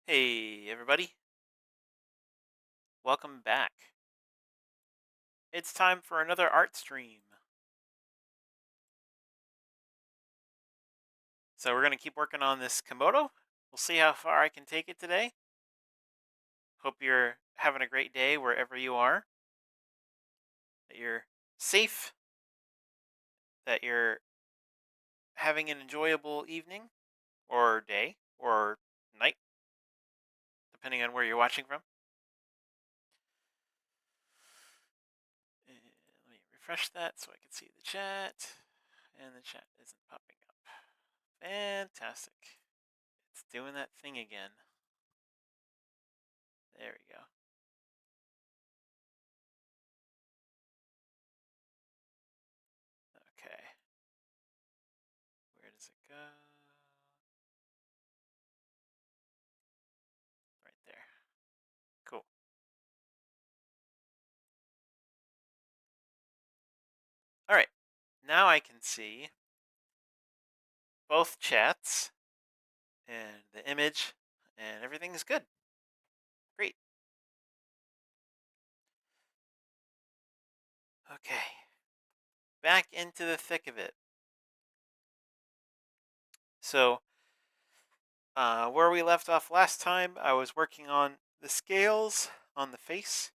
Hey, everybody. Welcome back. It's time for another art stream. So, we're going to keep working on this Komodo. We'll see how far I can take it today. Hope you're having a great day wherever you are, that you're safe, that you're having an enjoyable evening, or day, or night, depending on where you're watching from. And let me refresh that so I can see the chat. And the chat isn't popping up. Fantastic. It's doing that thing again. There we go. Okay. Where does it go? Right there. Cool. All right. Now I can see both chats and the image, and everything is good. Great. Okay. Back into the thick of it. So, where we left off last time, I was working on the scales on the face.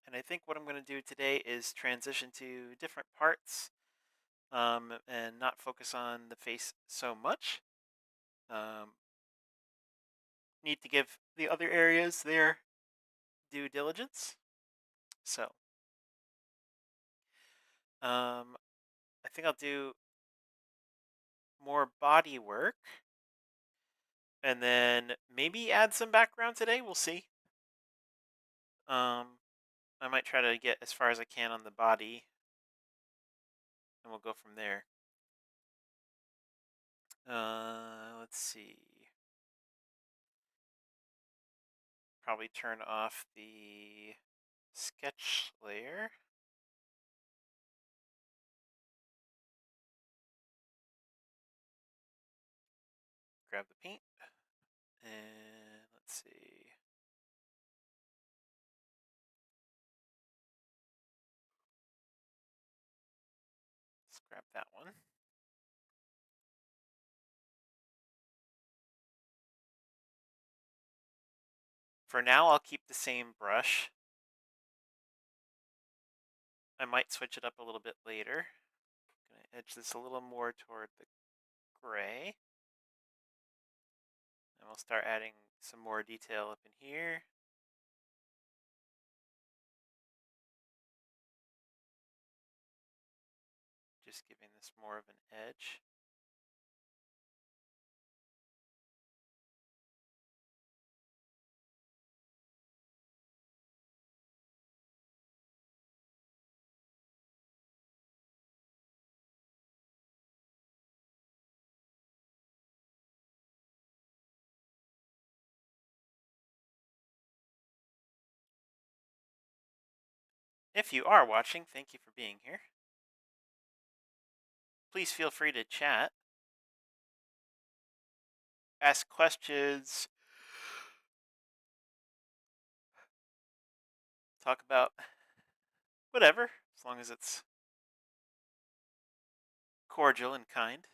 And I think what I'm going to do today is transition to different parts and not focus on the face so much. Need to give the other areas their due diligence. So, I think I'll do more body work and then maybe add some background today. We'll see. I might try to get as far as I can on the body and we'll go from there. Let's see. Probably turn off the sketch layer. Grab the paint. And let's see. Let's grab that one. For now, I'll keep the same brush. I might switch it up a little bit later. I'm going to edge this a little more toward the gray. And we'll start adding some more detail up in here. Just giving this more of an edge. If you are watching, thank you for being here. Please feel free to chat, ask questions, talk about whatever, as long as it's cordial and kind.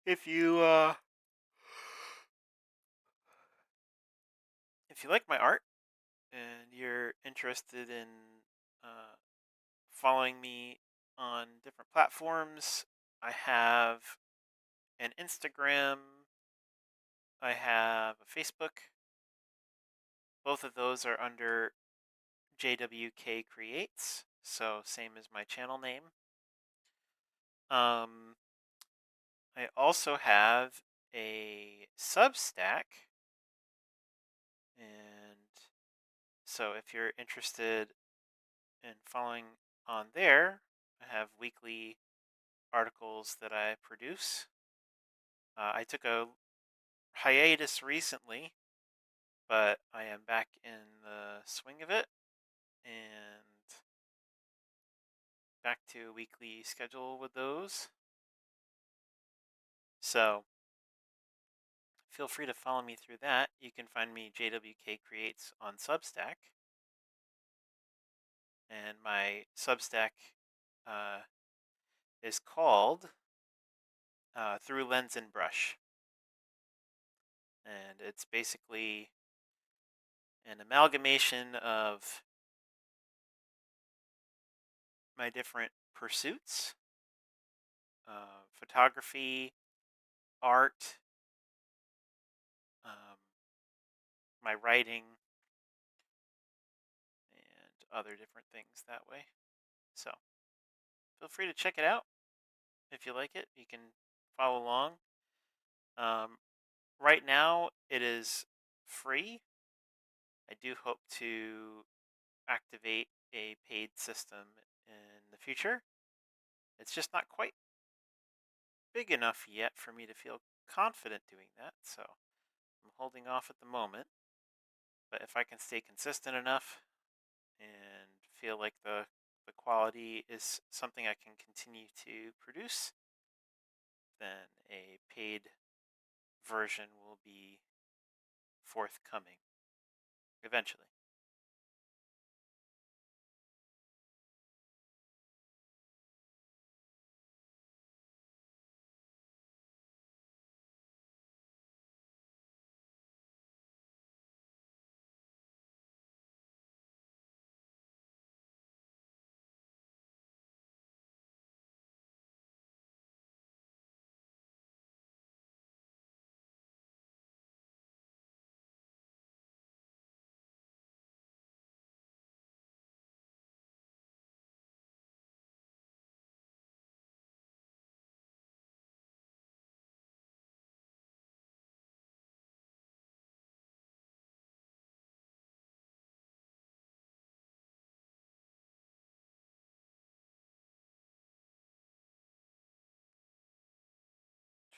If you if you like my art and you're interested in uh, following me on different platforms, I have an Instagram, I have a Facebook. Both of those are under JWK Creates, so same as my channel name. Um, I also have a Substack, and so if you're interested in following on there, I have weekly articles that I produce. I took a hiatus recently, but I am back in the swing of it and back to a weekly schedule with those. So feel free to follow me through that. You can find me JWK Creates on Substack. And my Substack uh, is called Through Lens and Brush. And it's basically an amalgamation of my different pursuits, photography, art, um, my writing, and other different things that way. So feel free to check it out if you like it. You can follow along. Um, right now, it is free. I do hope to activate a paid system in the future. It's just not quite big enough yet for me to feel confident doing that, so I'm holding off at the moment. But if I can stay consistent enough and feel like the quality is something I can continue to produce, then a paid version will be forthcoming eventually.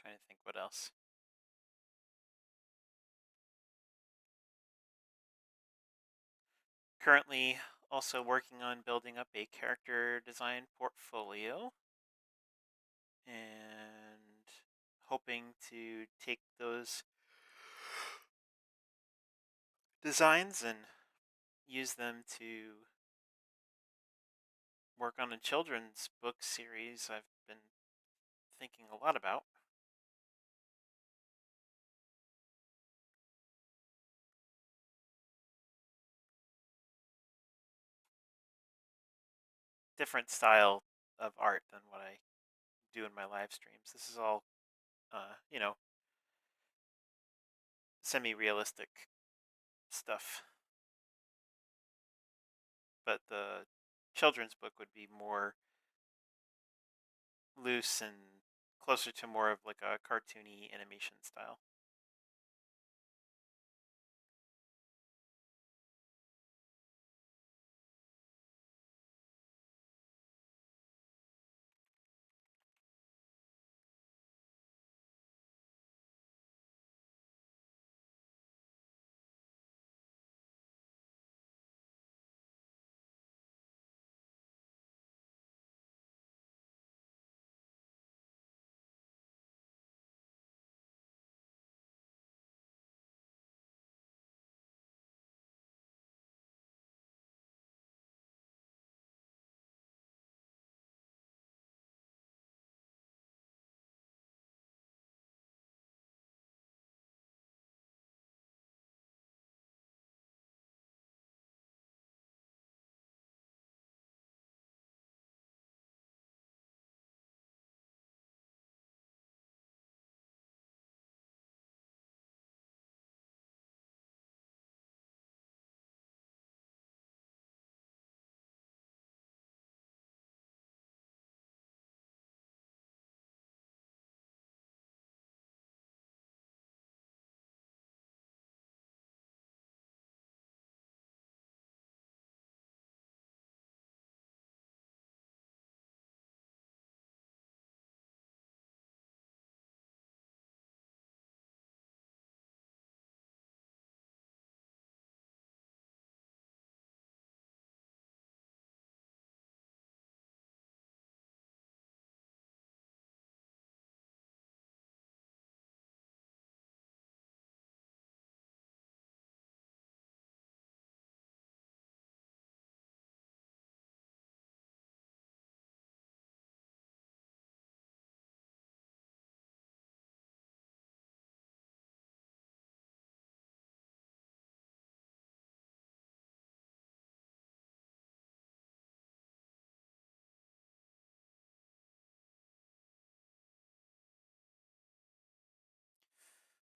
Trying to think what else. Currently also working on building up a character design portfolio and hoping to take those designs and use them to work on a children's book series I've been thinking a lot about. Different style of art than what I do in my live streams. This is all, you know, semi-realistic stuff. But the children's book would be more loose and closer to more of like a cartoony animation style.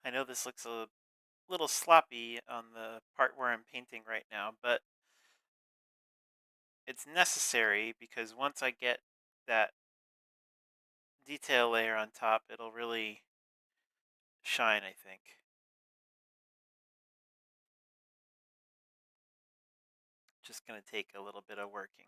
I know this looks a little sloppy on the part where I'm painting right now, but it's necessary because once I get that detail layer on top, it'll really shine, I think. Just going to take a little bit of working.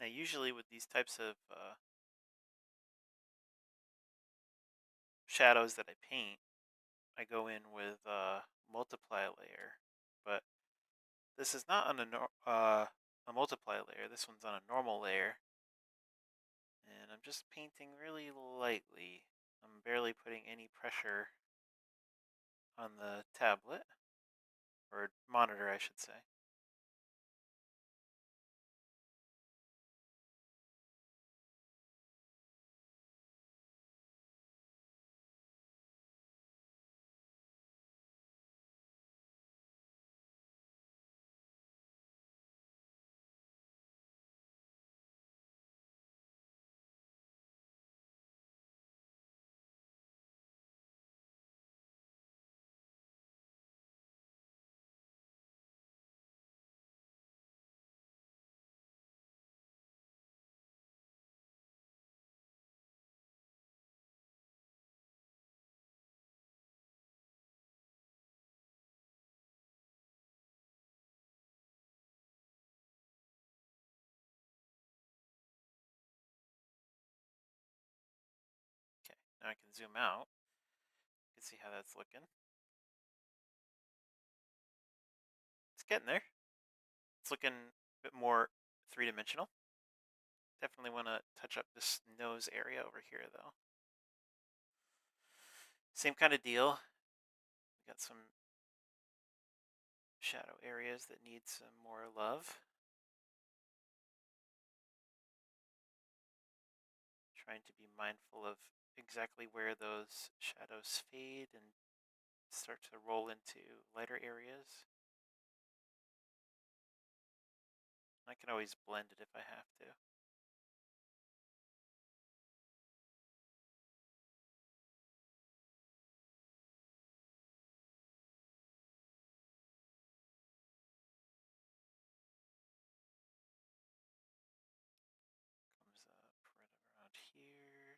Now, usually with these types of shadows that I paint, I go in with multiply layer, but this is not on a multiply layer. This one's on a normal layer, and I'm just painting really lightly. I'm barely putting any pressure on the tablet, or monitor, I should say. Okay, now I can zoom out. You can see how that's looking. It's getting there. It's looking a bit more three-dimensional. Definitely want to touch up this nose area over here, though. Same kind of deal. We got some shadow areas that need some more love. Trying to be mindful of exactly where those shadows fade and start to roll into lighter areas. I can always blend it if I have to. Comes up right around here.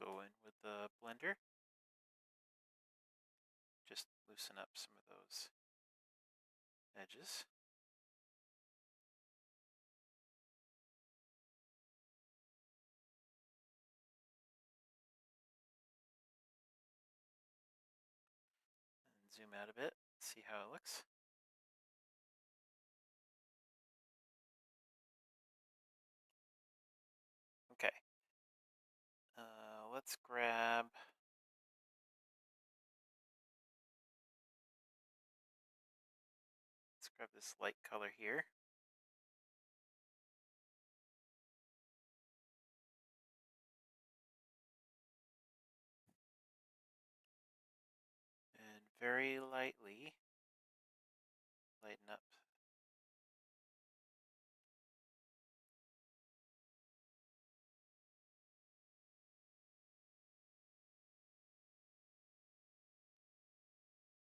Go in with the blender. Just loosen up some of those edges. And zoom out a bit, see how it looks. Okay. Let's grab this light color here. And very lightly lighten up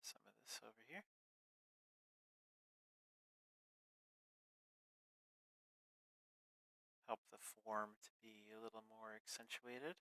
some of this over here. Help the form to be a little more accentuated.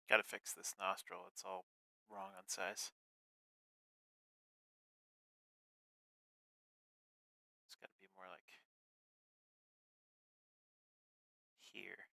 Gotta fix this nostril. It's all wrong on size. It's gotta be more like here.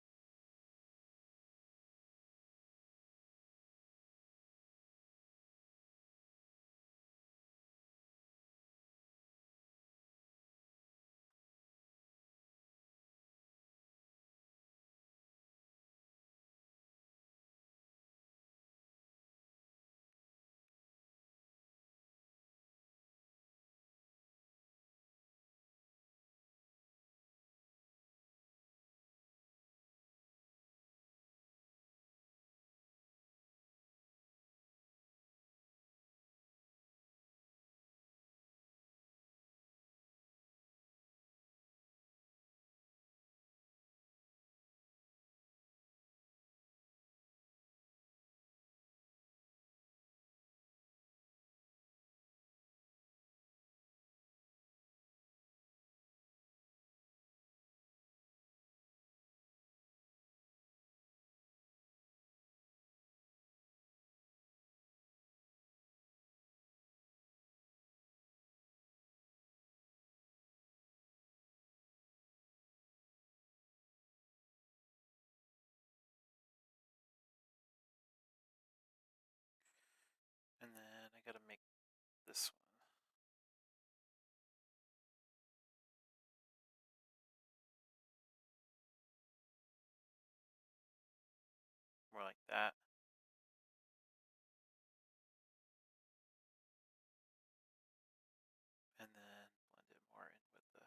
And then I gotta make this one more like that. And then blend it more in with the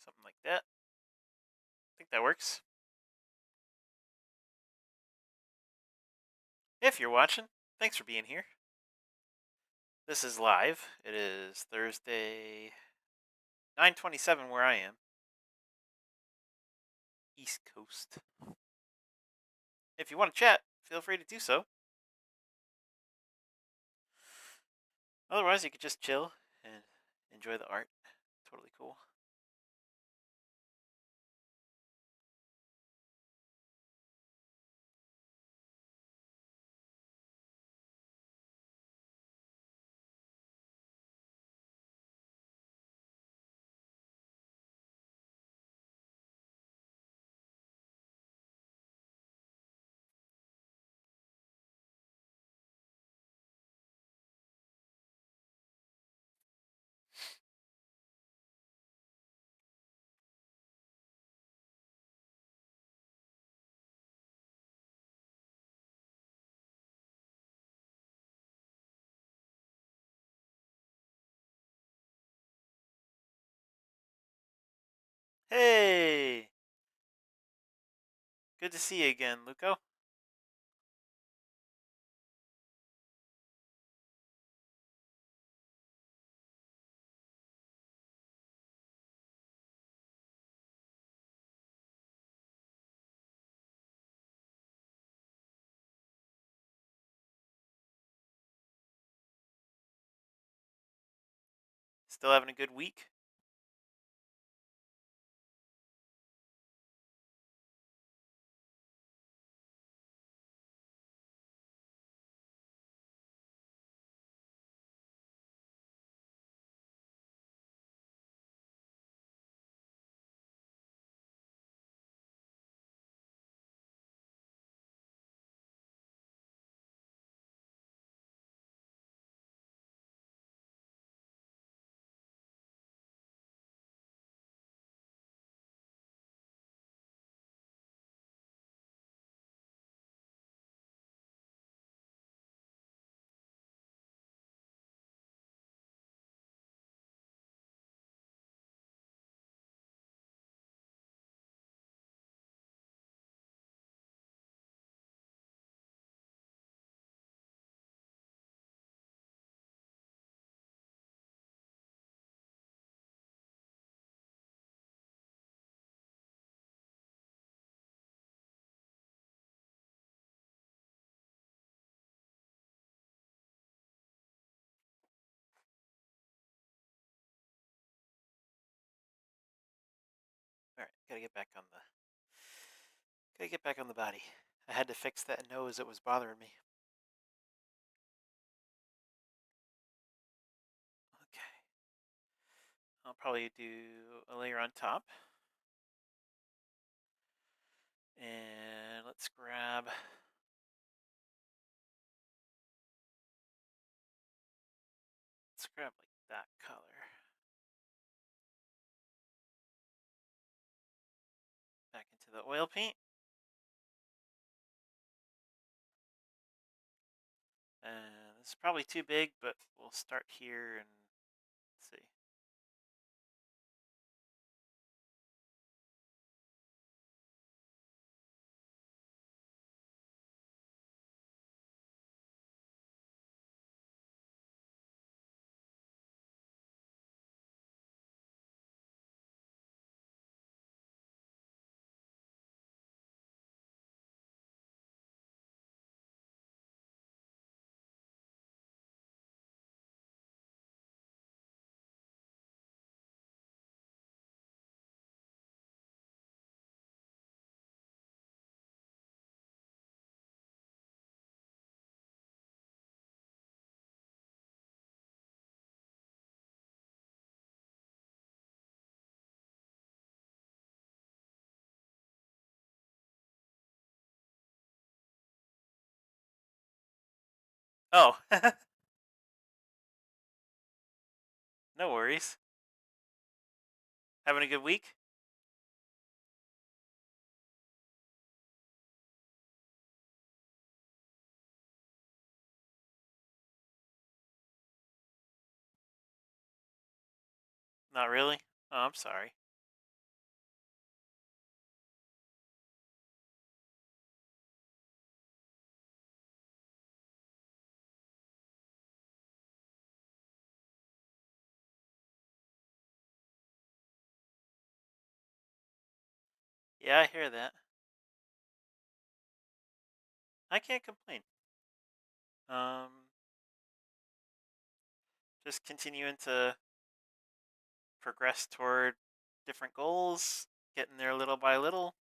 something like that. I think that works. If you're watching, thanks for being here. This is live. It is Thursday, 9:27 where I am. East Coast. If you want to chat, feel free to do so. Otherwise, you could just chill and enjoy the art. Totally cool. Hey! Good to see you again, Luco. Still having a good week? Gotta get back on the. Gotta get back on the body. I had to fix that nose. It was bothering me. Okay. I'll probably do a layer on top. And let's grab. Let's grab like that color. Back into the oil paint. And this is probably too big, but we'll start here and see. Oh, no worries. Having a good week? Not really? Oh, I'm sorry. Yeah, I hear that. I can't complain. Um, just continuing to progress toward different goals, getting there little by little.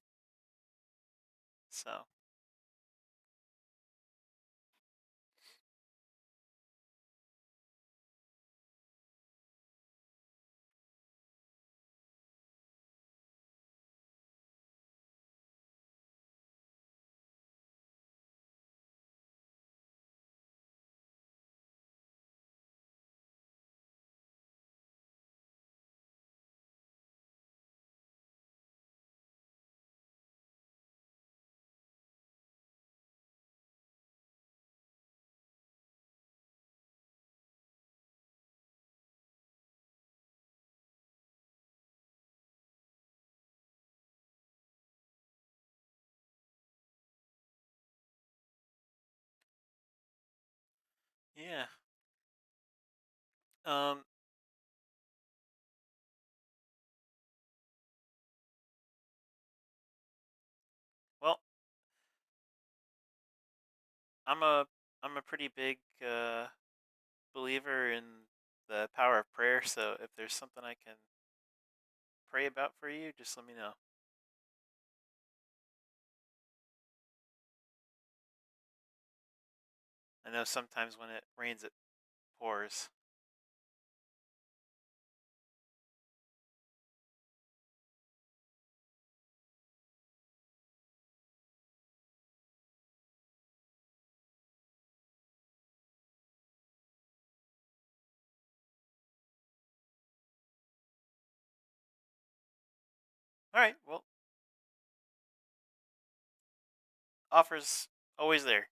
So, yeah. Um, well, I'm a I'm a pretty big believer in the power of prayer, so if there's something I can pray about for you, just let me know. I know sometimes when it rains, it pours. All right, well, offers always there.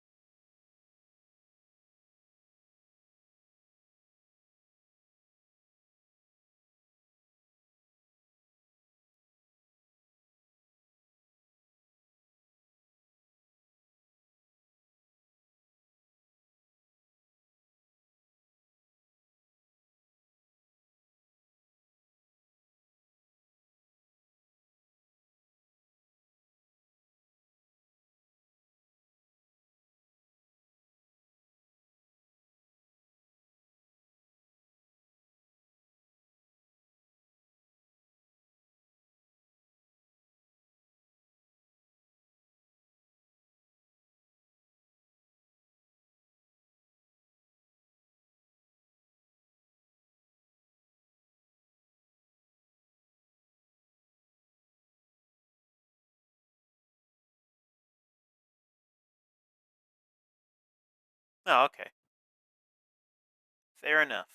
Oh, okay. Fair enough.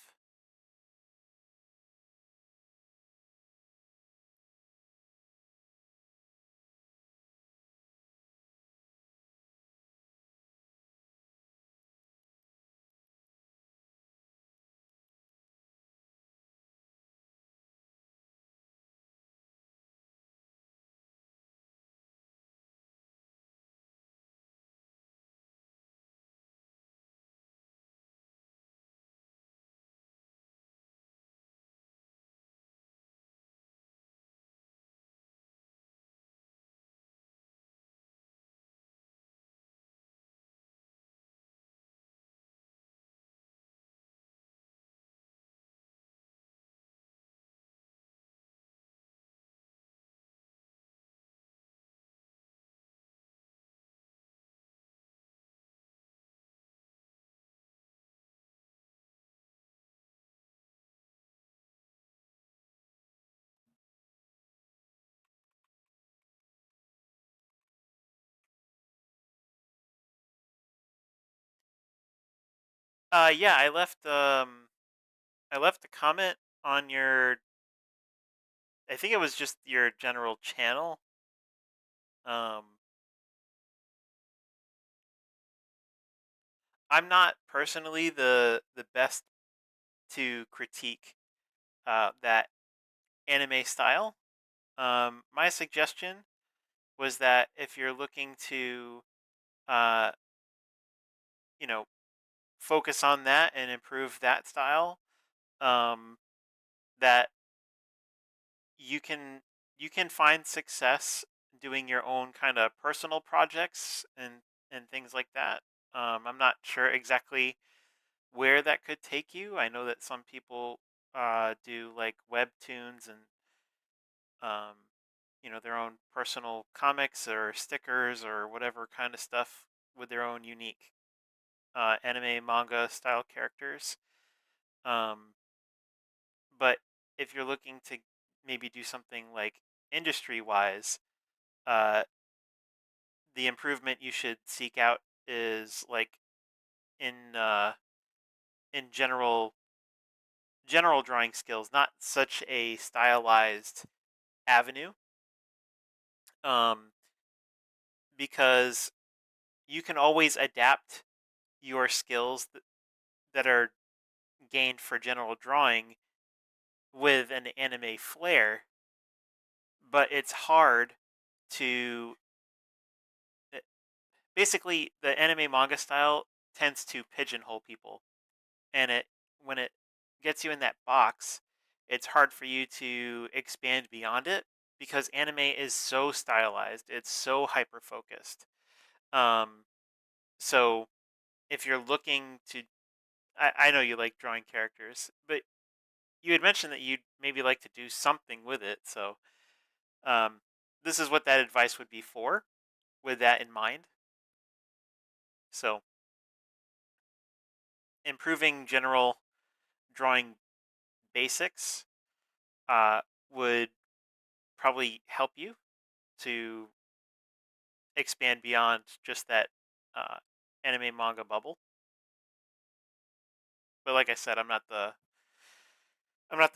Yeah, I left a comment on your, I think it was just your general channel. Um, I'm not personally the best to critique that anime style. My suggestion was that if you're looking to, uh, you know, focus on that and improve that style, um, that you can you can find success doing your own kind of personal projects and things like that. I'm not sure exactly where that could take you. I know that some people do like webtoons and um, their own personal comics or stickers or whatever kind of stuff with their own unique anime manga style characters. Um, but if you're looking to maybe do something like industry wise, uh, the improvement you should seek out is like in in general drawing skills, not such a stylized avenue. Um, because you can always adapt your skills that are gained for general drawing with an anime flair, but it's hard to uh, basically the anime manga style tends to pigeonhole people, and it when it gets you in that box, it's hard for you to expand beyond it because anime is so stylized, it's so hyper focused. Um, so if you're looking to, I know you like drawing characters, but you had mentioned that you'd maybe like to do something with it. So um, this is what that advice would be for, with that in mind. So improving general drawing basics uh, would probably help you to expand beyond just that uh, anime manga bubble. But like I said, I'm not the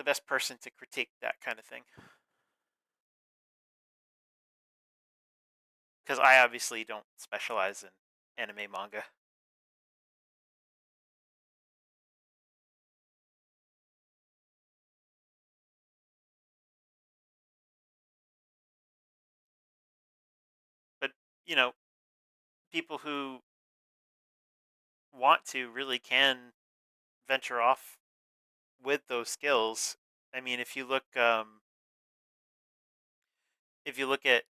best person to critique that kind of thing because I obviously don't specialize in anime manga. But you know, people who want to really can venture off with those skills. I mean, if you look at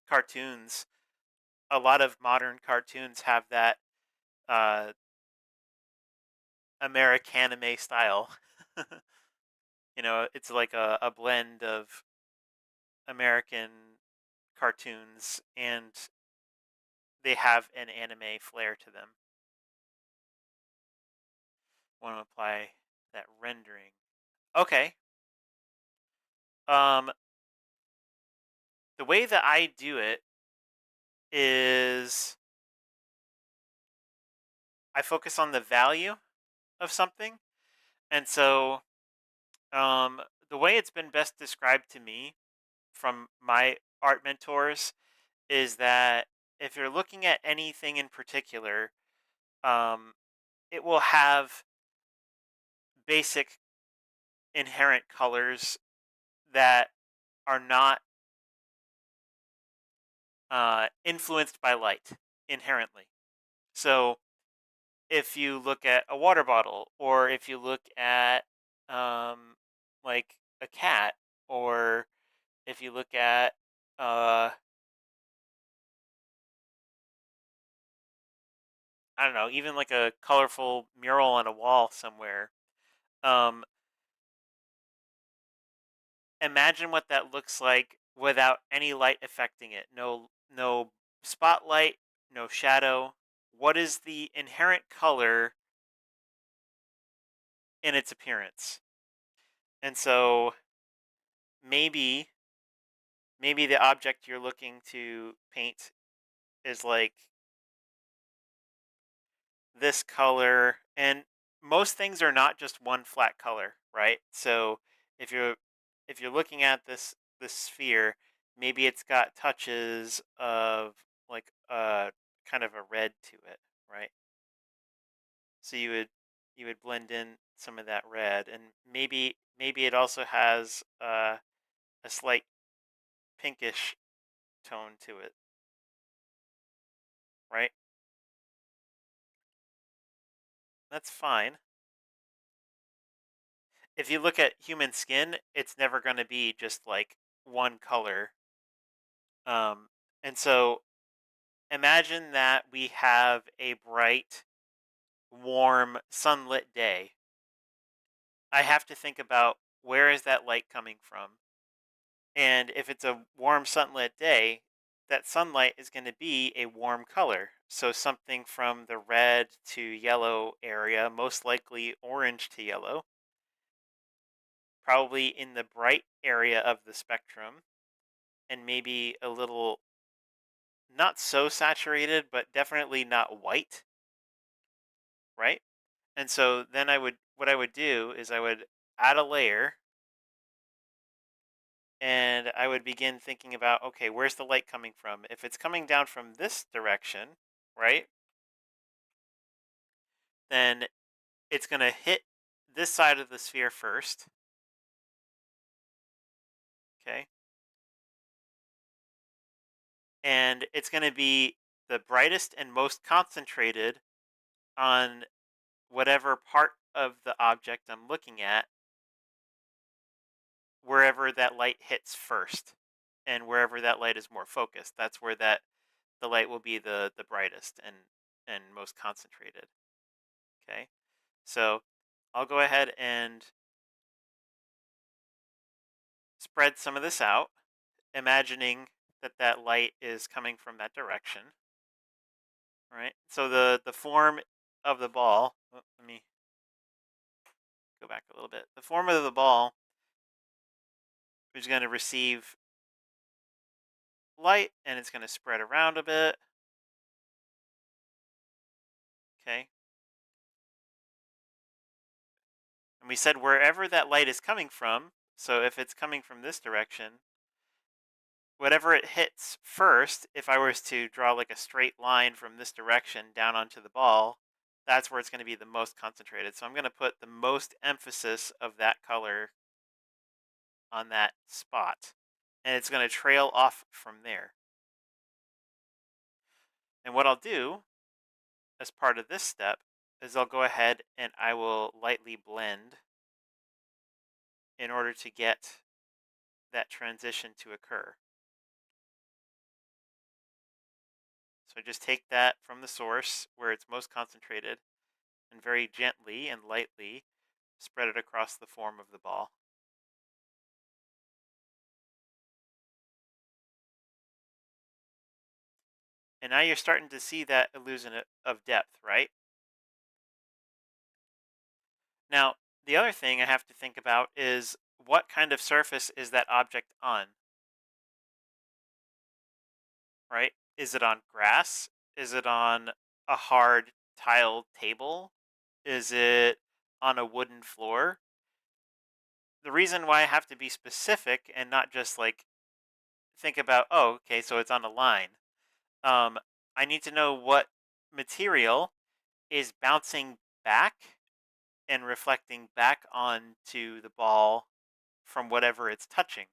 cartoons, a lot of modern cartoons have that uh, Americanime style. It's like a blend of American cartoons and they have an anime flair to them. Want to apply that rendering. Okay. Um, the way that I do it is I focus on the value of something. And so the way it's been best described to me from my art mentors is that if you're looking at anything in particular, um, it will have basic inherent colors that are not influenced by light inherently. So if you look at a water bottle, or if you look at um, like a cat, or if you look at uh, I don't know, even like a colorful mural on a wall somewhere, um, imagine what that looks like without any light affecting it. No spotlight, no shadow. What is the inherent color in its appearance? And so maybe maybe the object you're looking to paint is like this color, and most things are not just one flat color, right? So if you're if you're looking at this sphere, maybe it's got touches of like kind of a red to it, right? So you would blend in some of that red, and maybe it also has a slight pinkish tone to it, right? That's fine. If you look at human skin, it's never going to be just like one color. Um, and so imagine that we have a bright, warm, sunlit day. I have to think about where is that light coming from? And if it's a warm, sunlit day, that sunlight is going to be a warm color. So something from the red to yellow area, most likely orange to yellow, probably in the bright area of the spectrum, and maybe a little not so saturated, but definitely not white, right? And so then what I would do is I would add a layer, and I would begin thinking about, okay, where's the light coming from? If it's coming down from this direction, right, then it's going to hit this side of the sphere first, okay? And it's going to be the brightest and most concentrated on whatever part of the object I'm looking at, wherever that light hits first, and wherever that light is more focused, that's where that the light will be the brightest and most concentrated. Okay, so I'll go ahead and spread some of this out, imagining that that light is coming from that direction. Right. So the form of the ball. Let me go back a little bit. The form of the ball is going to receive light, and it's going to spread around a bit. Okay. And we said wherever that light is coming from, so if it's coming from this direction, whatever it hits first, if I was to draw like a straight line from this direction down onto the ball, that's where it's going to be the most concentrated. So I'm going to put the most emphasis of that color on that spot, and it's going to trail off from there. And what I'll do as part of this step is I'll go ahead and I will lightly blend in order to get that transition to occur. So I just take that from the source where it's most concentrated and very gently and lightly spread it across the form of the ball. And now you're starting to see that illusion of depth, right? Now, the other thing I have to think about is what kind of surface is that object on, right? Is it on grass? Is it on a hard tiled table? Is it on a wooden floor? The reason why I have to be specific and not just like think about, oh, okay, so it's on a line. Um, I need to know what material is bouncing back and reflecting back onto the ball from whatever it's touching.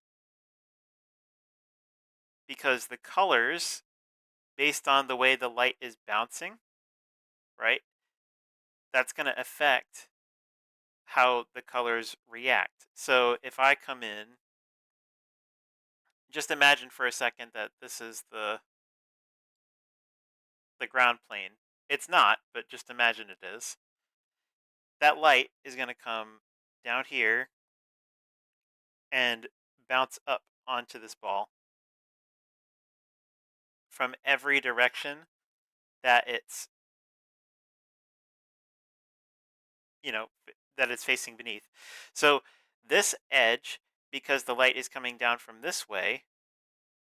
Because the colors, based on the way the light is bouncing, right, that's going to affect how the colors react. So if I come in, just imagine for a second that this is the ground plane. It's not, but just imagine it is. That light is going to come down here and bounce up onto this ball from every direction that it's, you know, that it's facing beneath. So this edge, because the light is coming down from this way,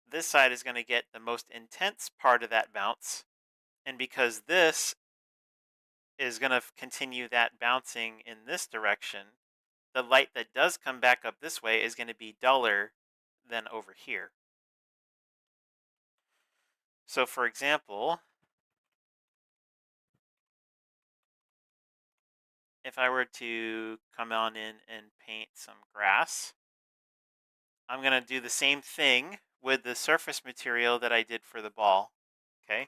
this side is going to get the most intense part of that bounce. And because this is going to continue that bouncing in this direction, the light that does come back up this way is going to be duller than over here. So for example, if I were to come on in and paint some grass, I'm going to do the same thing with the surface material that I did for the ball. Okay.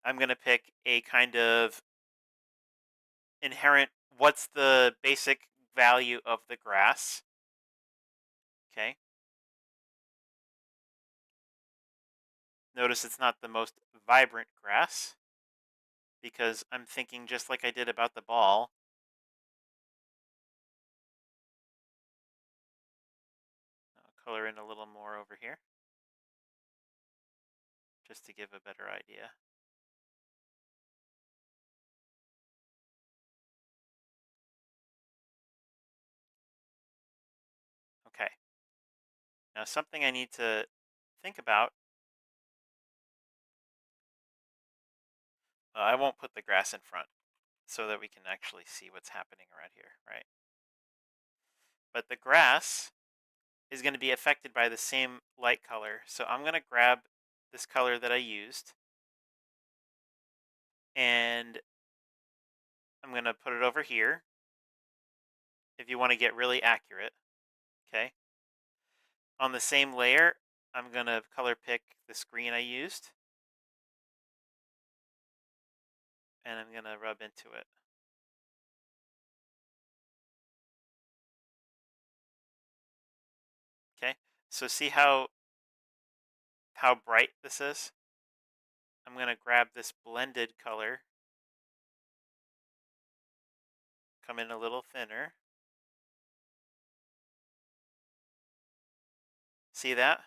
I'm going to pick a kind of inherent, what's the basic value of the grass? Okay. Notice it's not the most vibrant grass because I'm thinking just like I did about the ball. I'll color in a little more over here just to give a better idea. Okay. Now something I need to think about. I won't put the grass in front so that we can actually see what's happening around here, right? But the grass is going to be affected by the same light color. So I'm going to grab this color that I used and I'm going to put it over here if you want to get really accurate. Okay. On the same layer, I'm going to color pick the screen I used and I'm going to rub into it. Okay. So see how bright this is? I'm going to grab this blended color, come in a little thinner. See that?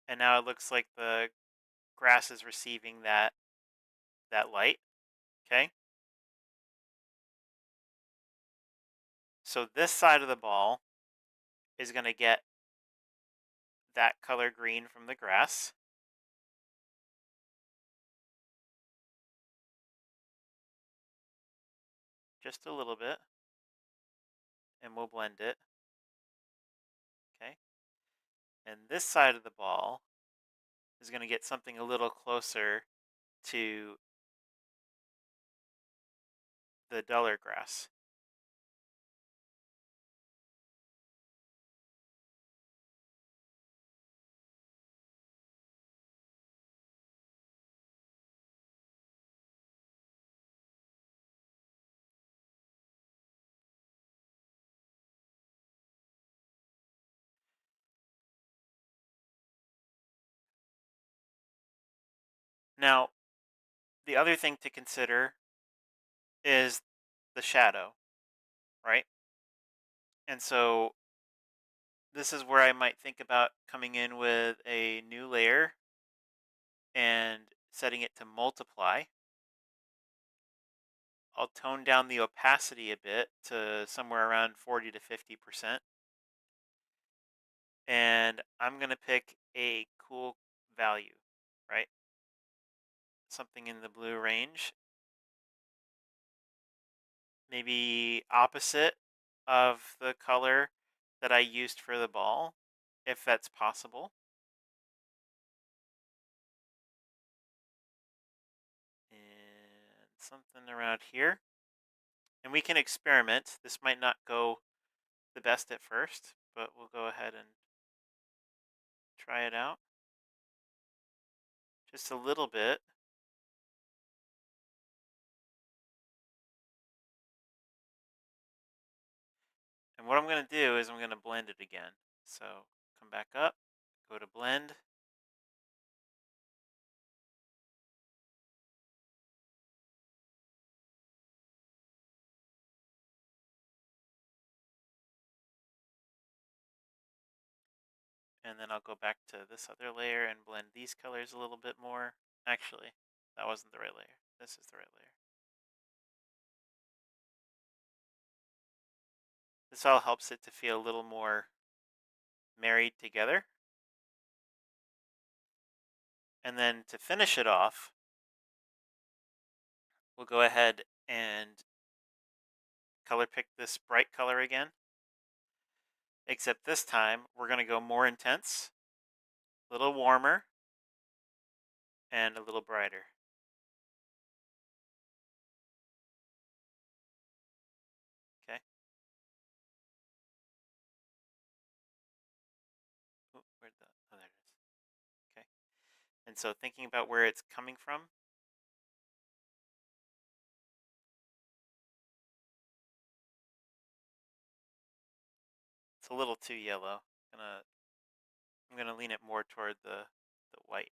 And now it looks like the grass is receiving that light. Okay. So this side of the ball is going to get that color green from the grass. Just a little bit. And we'll blend it. Okay. And this side of the ball is going to get something a little closer to the duller grass. Now, the other thing to consider is the shadow, right? And so this is where I might think about coming in with a new layer and setting it to multiply. I'll tone down the opacity a bit to somewhere around 40 to 50%. And I'm going to pick a cool value, right? Something in the blue range. Maybe opposite of the color that I used for the ball, if that's possible. And something around here. And we can experiment. This might not go the best at first, but we'll go ahead and try it out. Just a little bit. And what I'm going to do is I'm going to blend it again. So come back up, go to blend. And then I'll go back to this other layer and blend these colors a little bit more. Actually, that wasn't the right layer. This is the right layer. This all helps it to feel a little more married together. And then to finish it off, we'll go ahead and color pick this bright color again. Except this time, we're going to go more intense, a little warmer, and a little brighter. Okay. Ooh, where'd the, oh, there it is. Okay. And so thinking about where it's coming from, it's a little too yellow. I'm gonna lean it more toward the white.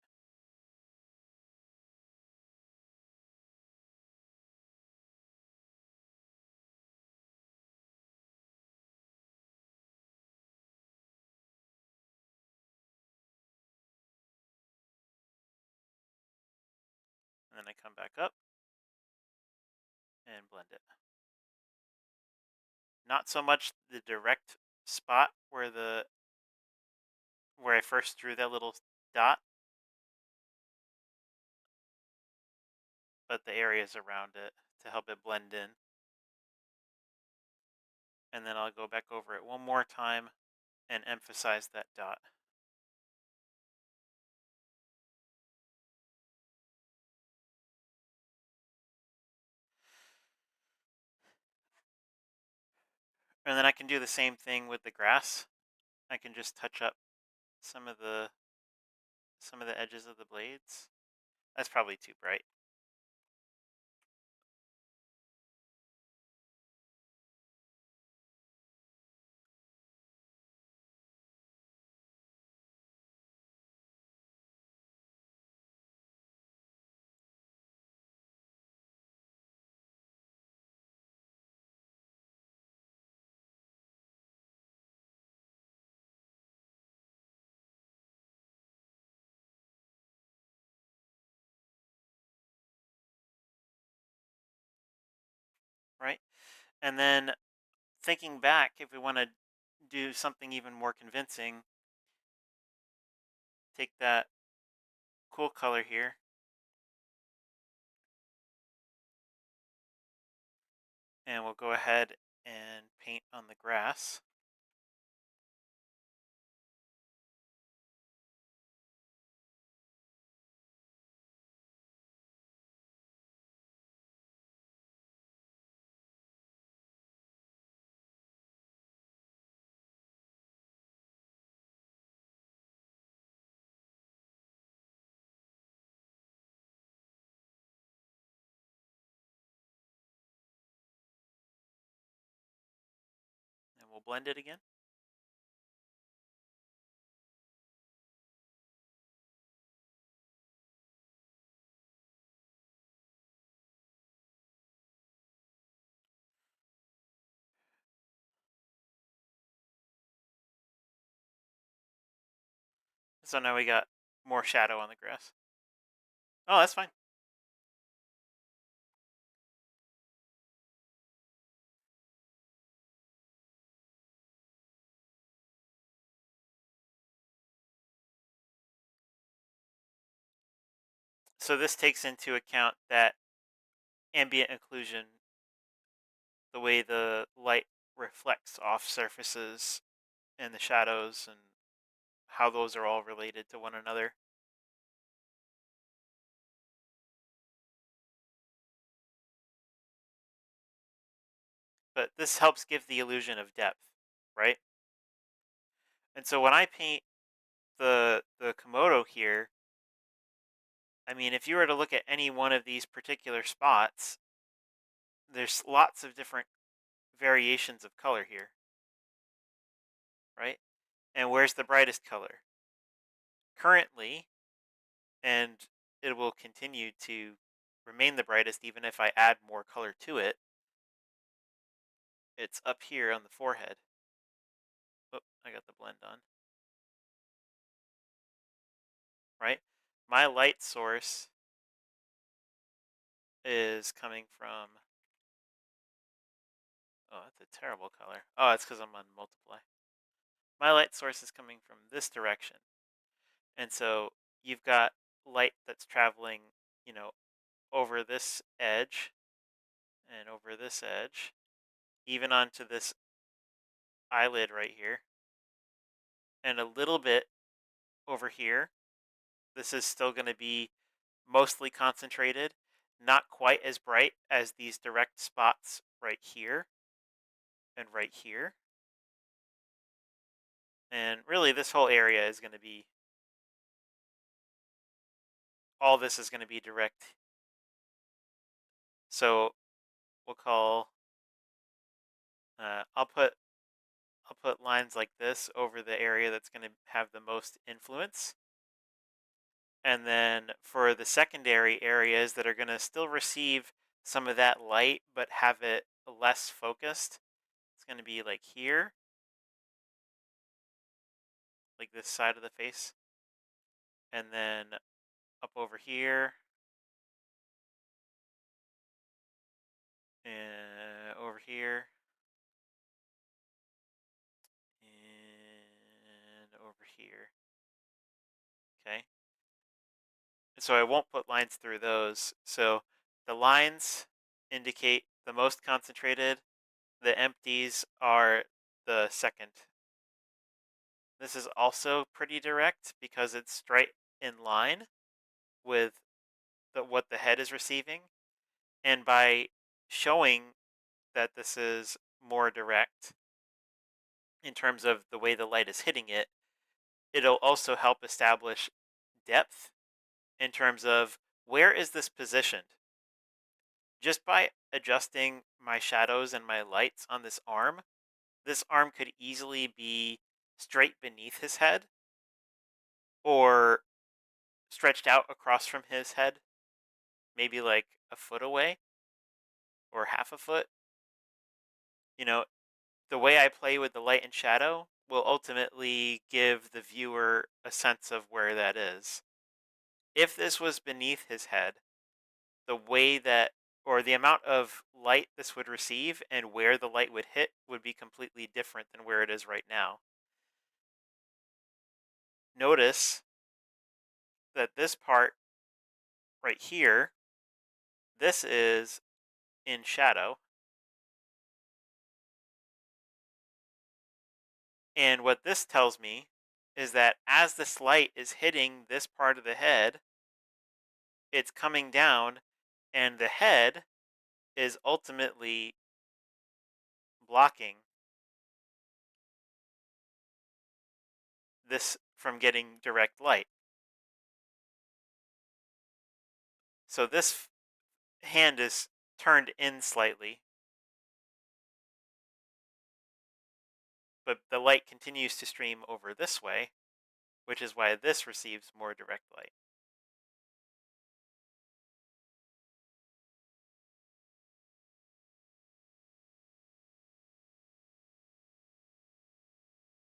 And then I come back up and blend it. Not so much the direct spot where I first drew that little dot, but the areas around it to help it blend in. And then I'll go back over it one more time and emphasize that dot. And then I can do the same thing with the grass. I can just touch up some of the edges of the blades. That's probably too bright. Right? And then thinking back, if we want to do something even more convincing, take that cool color here and we'll go ahead and paint on the grass. And we'll blend it again. So now we got more shadow on the grass. Oh, that's fine. So this takes into account that ambient occlusion, the way the light reflects off surfaces and the shadows and how those are all related to one another. But this helps give the illusion of depth, right? And so when I paint the Komodo here, I mean, if you were to look at any one of these particular spots, there's lots of different variations of color here, right? And where's the brightest color? Currently, and it will continue to remain the brightest even if I add more color to it, it's up here on the forehead. Oh, I got the blend on. Right? My light source is coming from, oh, that's a terrible color. Oh, it's because I'm on multiply. My light source is coming from this direction. And so you've got light that's traveling, you know, over this edge and over this edge, even onto this eyelid right here, and a little bit over here. This is still going to be mostly concentrated, not quite as bright as these direct spots right here and right here. And really, this whole area is going to be, all this is going to be direct. So we'll call, I'll put lines like this over the area that's going to have the most influence. And then for the secondary areas that are going to still receive some of that light but have it less focused, it's going to be like here, like this side of the face, and then up over here, and over here, and over here. Okay. So I won't put lines through those. So the lines indicate the most concentrated. The empties are the second. This is also pretty direct because it's straight in line with what the head is receiving. And by showing that this is more direct in terms of the way the light is hitting it, it'll also help establish depth in terms of where is this positioned. Just by adjusting my shadows and my lights on this arm could easily be straight beneath his head or stretched out across from his head, maybe like a foot away or half a foot. You know, the way I play with the light and shadow will ultimately give the viewer a sense of where that is. If this was beneath his head, the way that, or the amount of light this would receive and where the light would hit would be completely different than where it is right now. Notice that this part right here, this is in shadow. And what this tells me is that as this light is hitting this part of the head, it's coming down, and the head is ultimately blocking this from getting direct light. So this hand is turned in slightly, but the light continues to stream over this way, which is why this receives more direct light.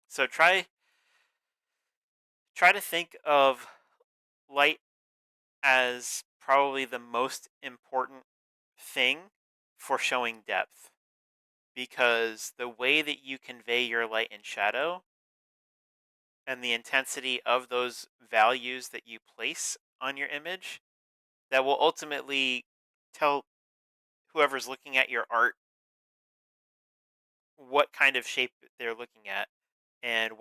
So try to think of light as probably the most important thing for showing depth, because the way that you convey your light and shadow and the intensity of those values that you place on your image that will ultimately tell whoever's looking at your art what kind of shape they're looking at and uh,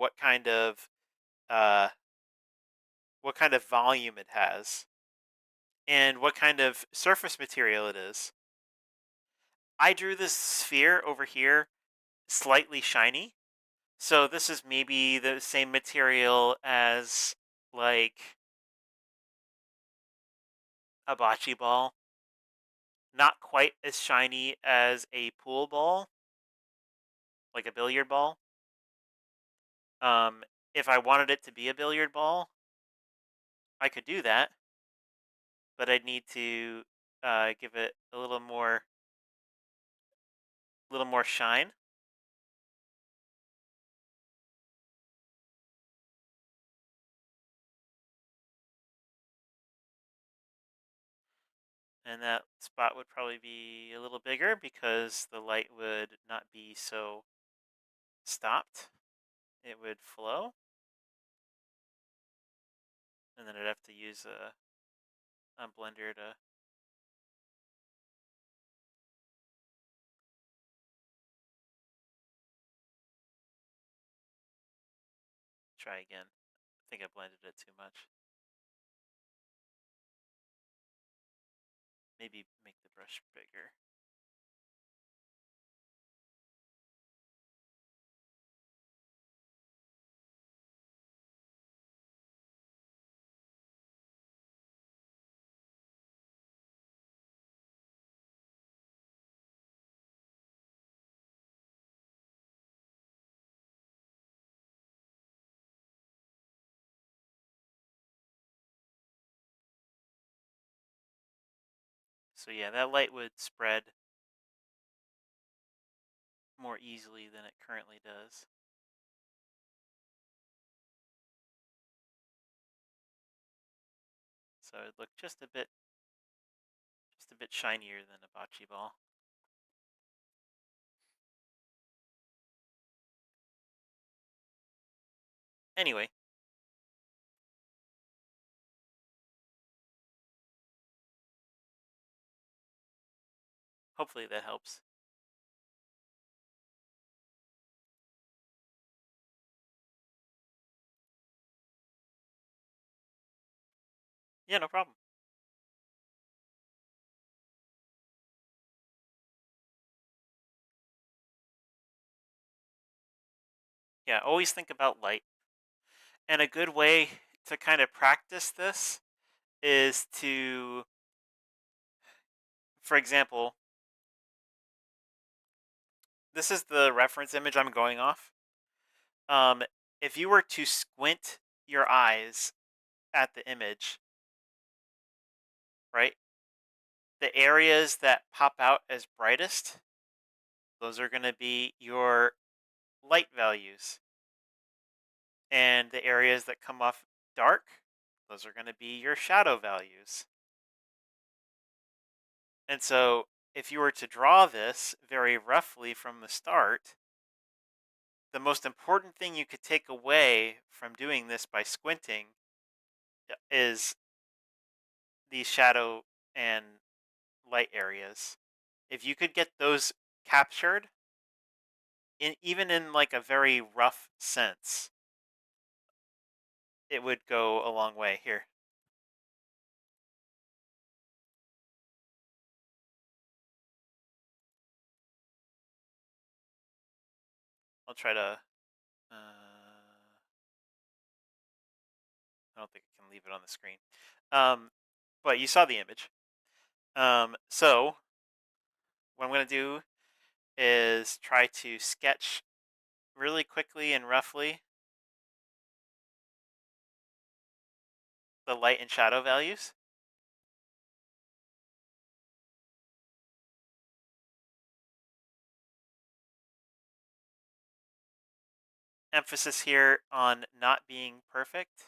what kind of volume it has and what kind of surface material it is. I drew this sphere over here slightly shiny. So this is maybe the same material as like a bocce ball. Not quite as shiny as a pool ball, like a billiard ball. If I wanted it to be a billiard ball, I could do that, but I'd need to give it a little more shine. And that spot would probably be a little bigger because the light would not be so stopped. It would flow. And then I'd have to use a blender to try again. I think I blended it too much. Maybe make the brush bigger. So yeah, that light would spread more easily than it currently does. So it'd look just a bit shinier than a bocce ball. Anyway, hopefully that helps. Yeah, no problem. Yeah, always think about light. And a good way to kind of practice this is to, for example, this is the reference image I'm going off. If you were to squint your eyes at the image, right, the areas that pop out as brightest, those are going to be your light values. And the areas that come off dark, those are going to be your shadow values. And so if you were to draw this very roughly from the start, the most important thing you could take away from doing this by squinting is these shadow and light areas. If you could get those captured, even in like a very rough sense, it would go a long way. Here, I'll try to. I don't think I can leave it on the screen. But you saw the image. So what I'm going to do is try to sketch really quickly and roughly the light and shadow values. Emphasis here on not being perfect.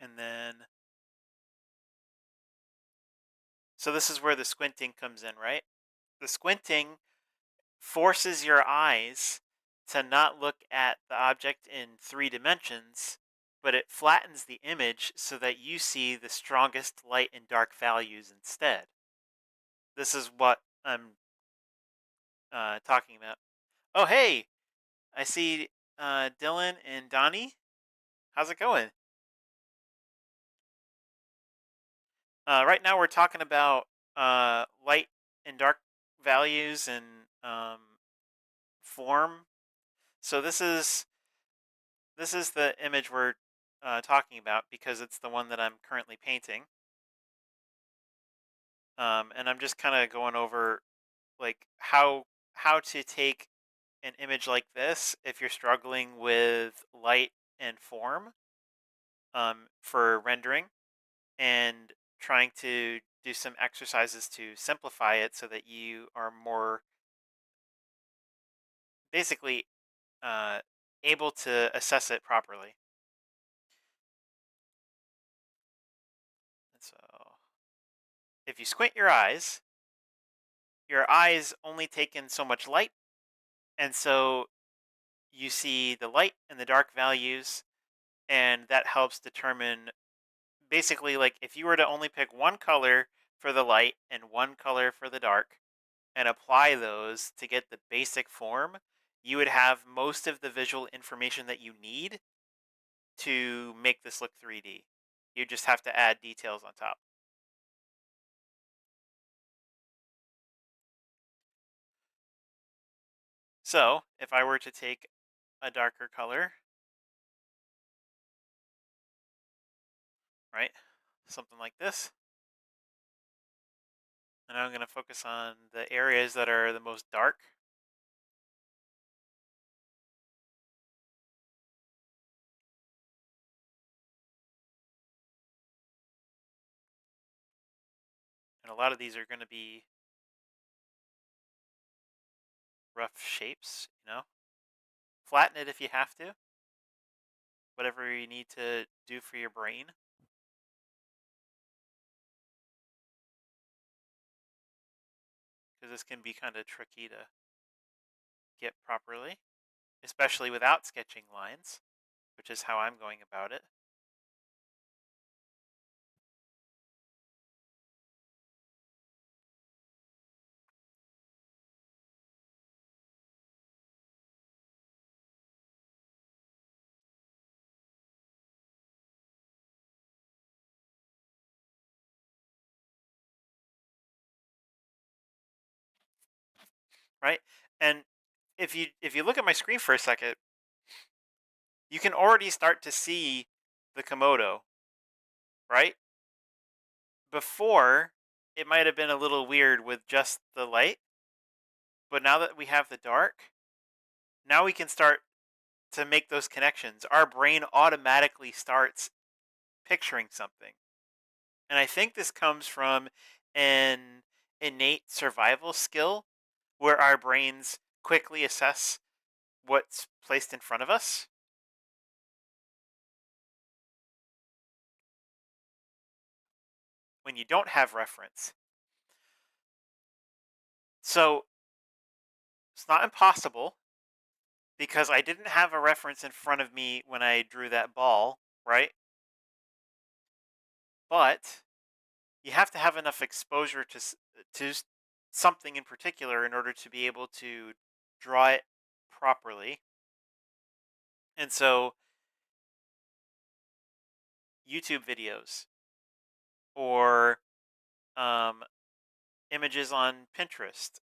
And then, so this is where the squinting comes in, right? The squinting forces your eyes to not look at the object in 3 dimensions, but it flattens the image so that you see the strongest light and dark values instead. This is what I'm talking about. Oh, hey, I see Dylan and Donnie. How's it going? Right now, we're talking about light and dark values and form. So this is the image we're talking about because it's the one that I'm currently painting. And I'm just kind of going over like how to take an image like this if you're struggling with light and form for rendering, and trying to do some exercises to simplify it so that you are more basically uh, able to assess it properly. And so if you squint your eyes only take in so much light, and so you see the light and the dark values, and that helps determine basically like if you were to only pick one color for the light and one color for the dark and apply those to get the basic form, you would have most of the visual information that you need to make this look 3D. You just have to add details on top. So if I were to take a darker color, right, something like this, and I'm going to focus on the areas that are the most dark. And a lot of these are going to be rough shapes, Flatten it if you have to, whatever you need to do for your brain. Because this can be kind of tricky to get properly, especially without sketching lines, which is how I'm going about it. Right? And if you look at my screen for a second, you can already start to see the Komodo, right? Before, it might have been a little weird with just the light, but now that we have the dark, now we can start to make those connections. Our brain automatically starts picturing something. And I think this comes from an innate survival skill where our brains quickly assess what's placed in front of us. When you don't have reference. So it's not impossible because I didn't have a reference in front of me when I drew that ball, right? But you have to have enough exposure to something in particular in order to be able to draw it properly. And so YouTube videos or um, images on Pinterest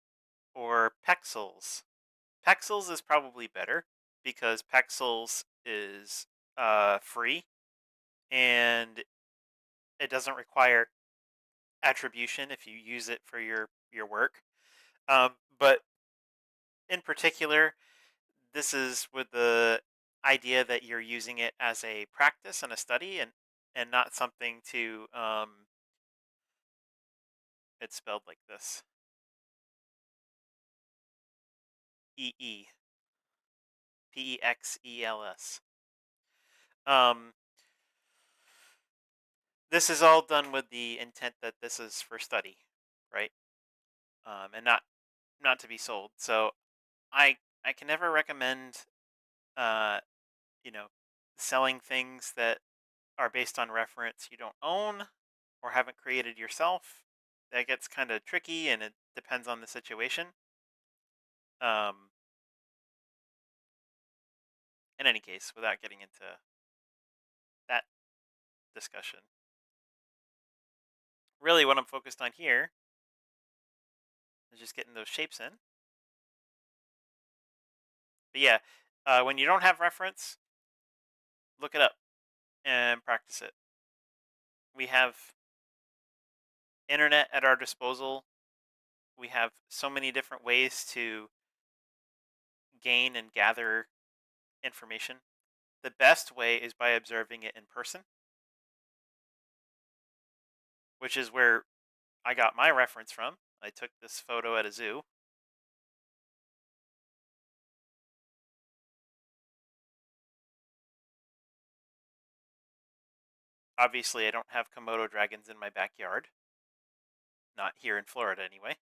or Pexels. Pexels is probably better because Pexels is free and it doesn't require attribution if you use it for your work. But in particular, this is with the idea that you're using it as a practice and a study, and not something to it's spelled like this. Pexels. Um this is all done with the intent that this is for study, right? And not to be sold. So I I can never recommend uh, you know, selling things that are based on reference you don't own or haven't created yourself. That gets kind of tricky and it depends on the situation. Um, in any case, without getting into that discussion, really what I'm focused on here is just getting those shapes in. But yeah, when you don't have reference, look it up and practice it. We have internet at our disposal. We have so many different ways to gain and gather information. The best way is by observing it in person, which is where I got my reference from. I took this photo at a zoo. Obviously, I don't have Komodo dragons in my backyard. Not here in Florida, anyway.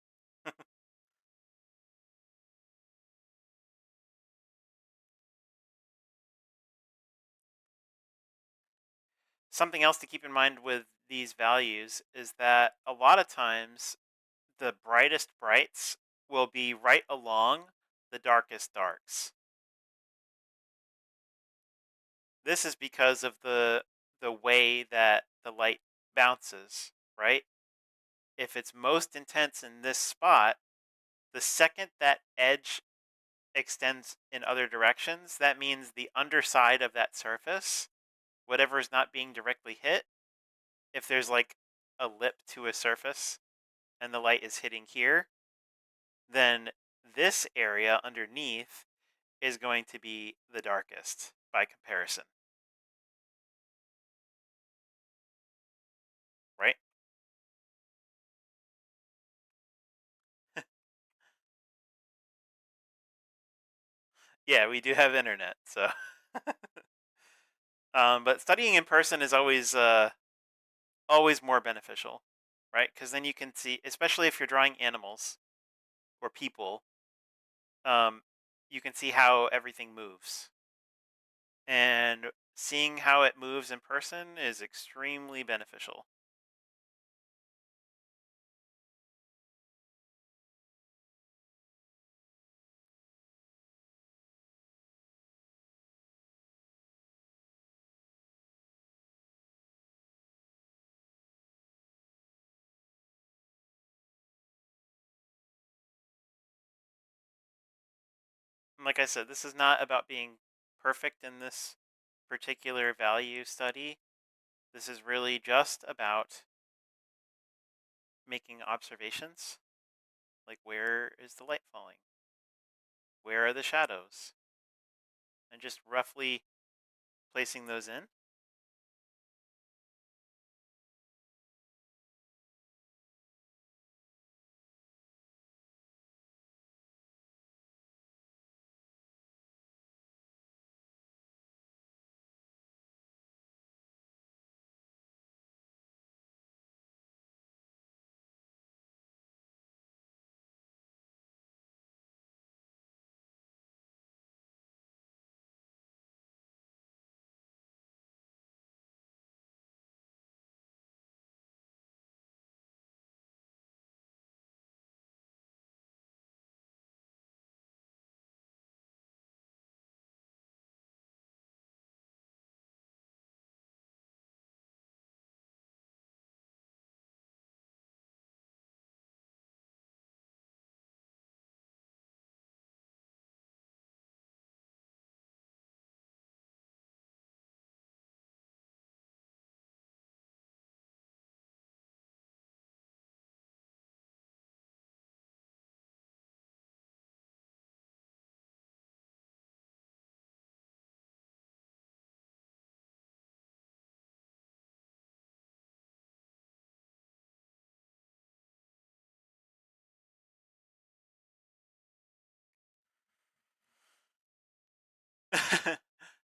Something else to keep in mind with these values is that a lot of times the brightest brights will be right along the darkest darks. This is because of the way that the light bounces, right? If it's most intense in this spot, the second that edge extends in other directions, that means the underside of that surface, whatever is not being directly hit, if there's like a lip to a surface and the light is hitting here, then this area underneath is going to be the darkest by comparison, right? Yeah, we do have internet, so but studying in person is always more beneficial, right? Because then you can see, especially if you're drawing animals or people, um, you can see how everything moves, and seeing how it moves in person is extremely beneficial. And like I said, this is not about being perfect in this particular value study. This is really just about making observations, like where is the light falling, where are the shadows, and just roughly placing those in.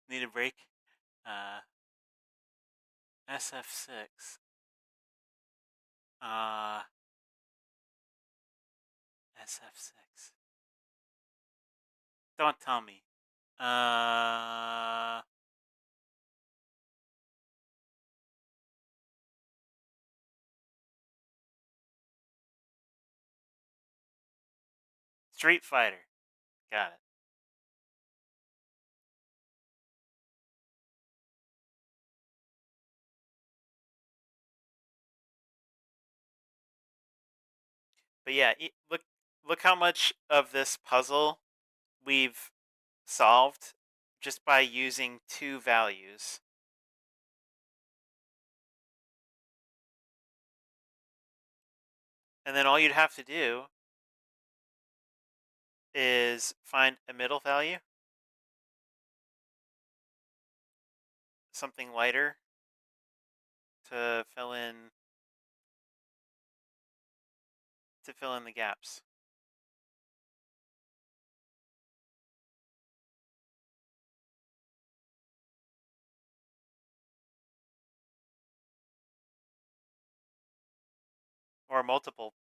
Need a break. Uh, SF6. Uh, SF6. Don't tell me. Uh, Street Fighter. Got it. But yeah, look how much of this puzzle we've solved just by using two values. And then all you'd have to do is find a middle value, something lighter to fill in the gaps. Or multiple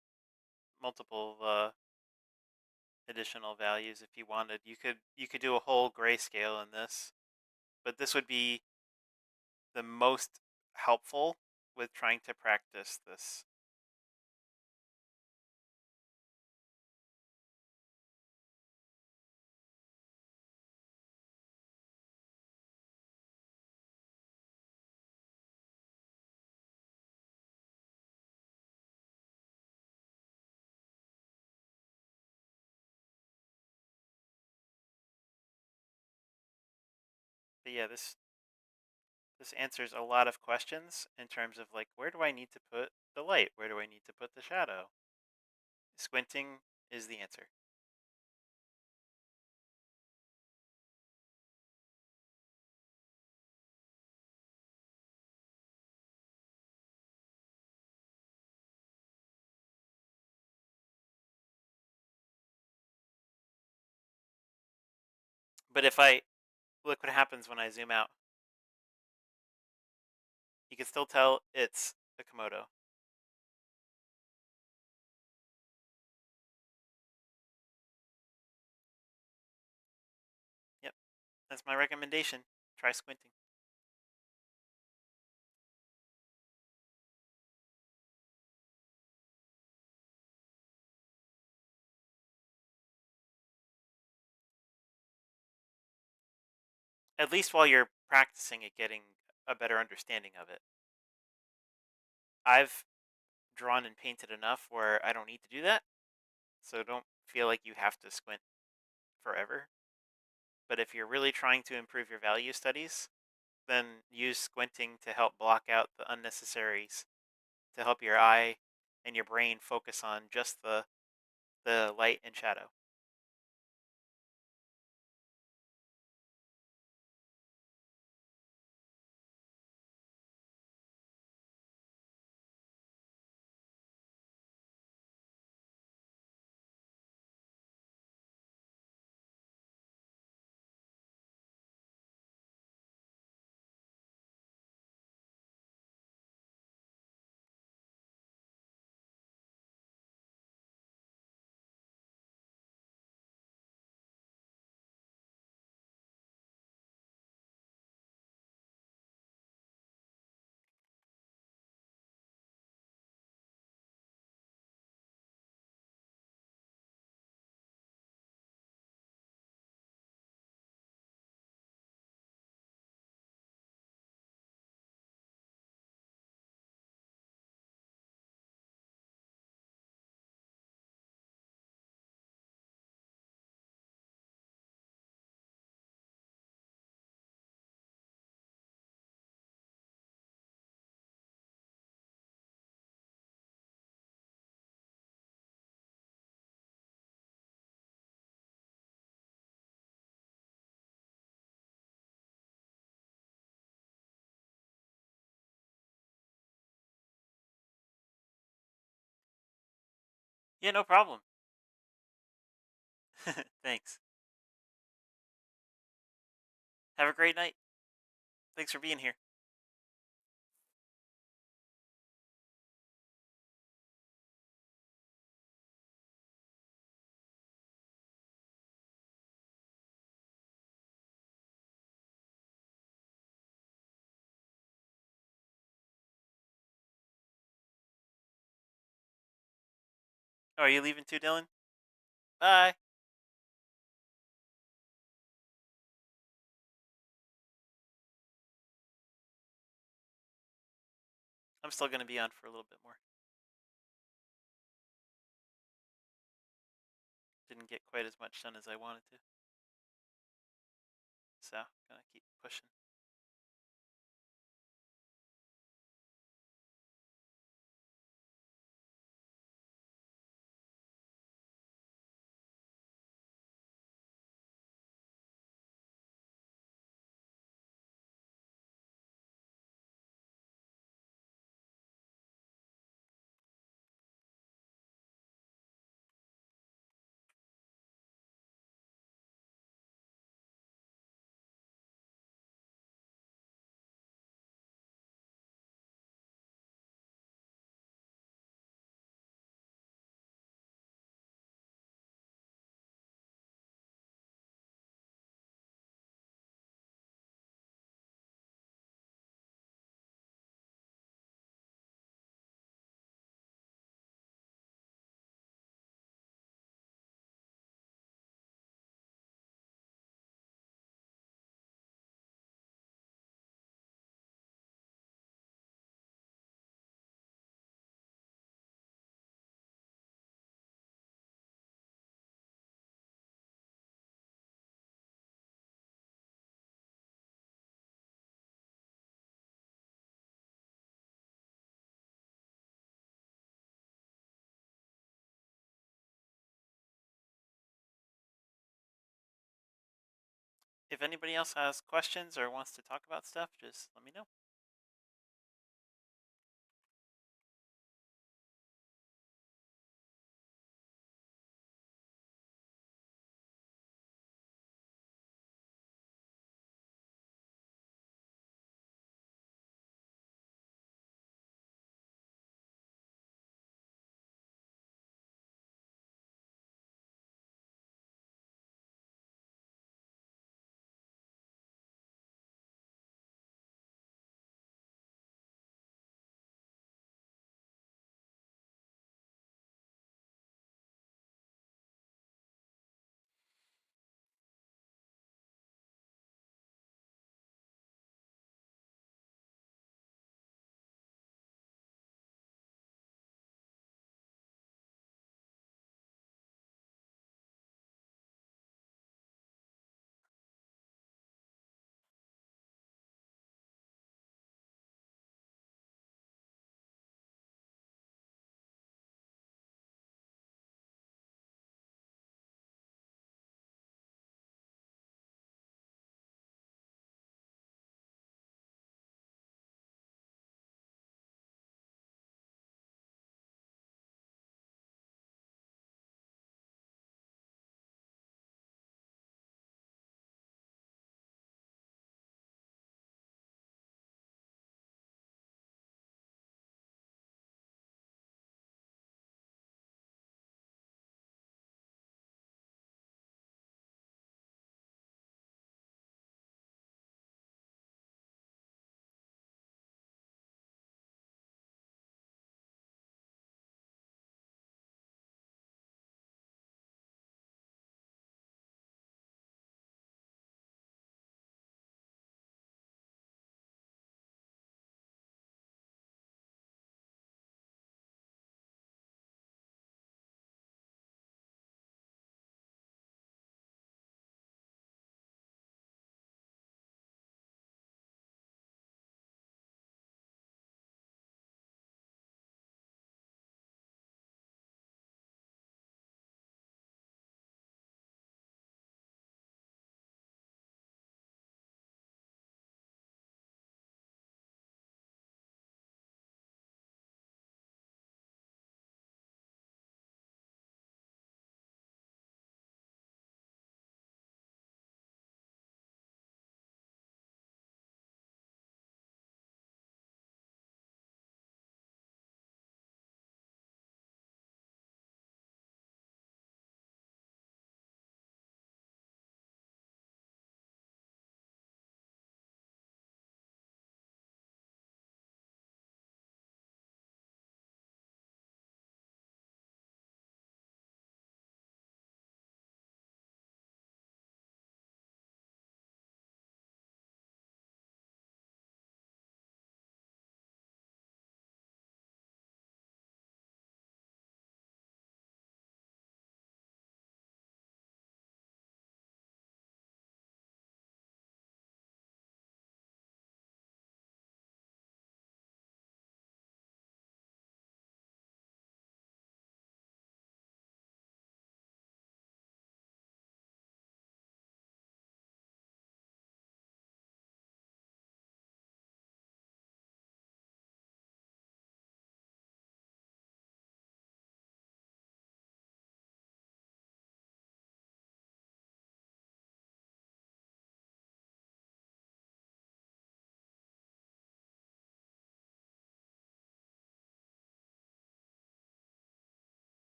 additional values if you wanted. You could do a whole grayscale in this, but this would be the most helpful with trying to practice this. But yeah, this answers a lot of questions in terms of like, where do I need to put the light? Where do I need to put the shadow? Squinting is the answer. But if I look what happens when I zoom out, you can still tell it's a Komodo. Yep, that's my recommendation. Try squinting. At least while you're practicing it, getting a better understanding of it. I've drawn and painted enough where I don't need to do that, so don't feel like you have to squint forever. But if you're really trying to improve your value studies, then use squinting to help block out the unnecessaries, to help your eye and your brain focus on just the light and shadow. Yeah, no problem. Thanks. Have a great night. Thanks for being here. Oh, are you leaving too, Dylan? Bye. I'm still going to be on for a little bit more. Didn't get quite as much done as I wanted to. So, gonna keep pushing. If anybody else has questions or wants to talk about stuff, just let me know.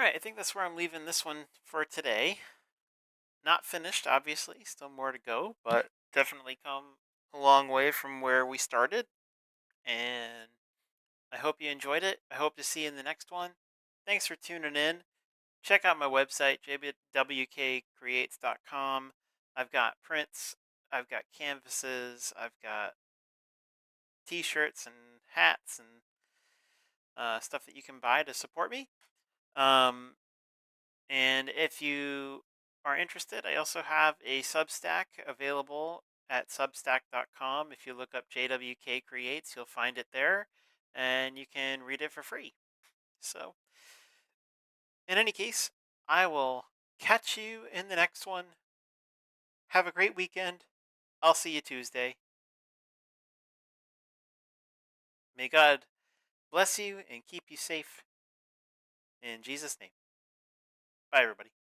All right, I think that's where I'm leaving this one for today. Not finished, obviously, still more to go, but definitely come a long way from where we started. And I hope you enjoyed it. I hope to see you in the next one. Thanks for tuning in. Check out my website, jwkcreates.com. I've got prints, I've got canvases, I've got t shirts and hats and stuff that you can buy to support me. Um, and if you are interested, I also have a Substack available at substack.com. If you look up JWK Creates, you'll find it there and you can read it for free. So, in any case, I will catch you in the next one. Have a great weekend. I'll see you Tuesday. May God bless you and keep you safe. In Jesus' name. Bye, everybody.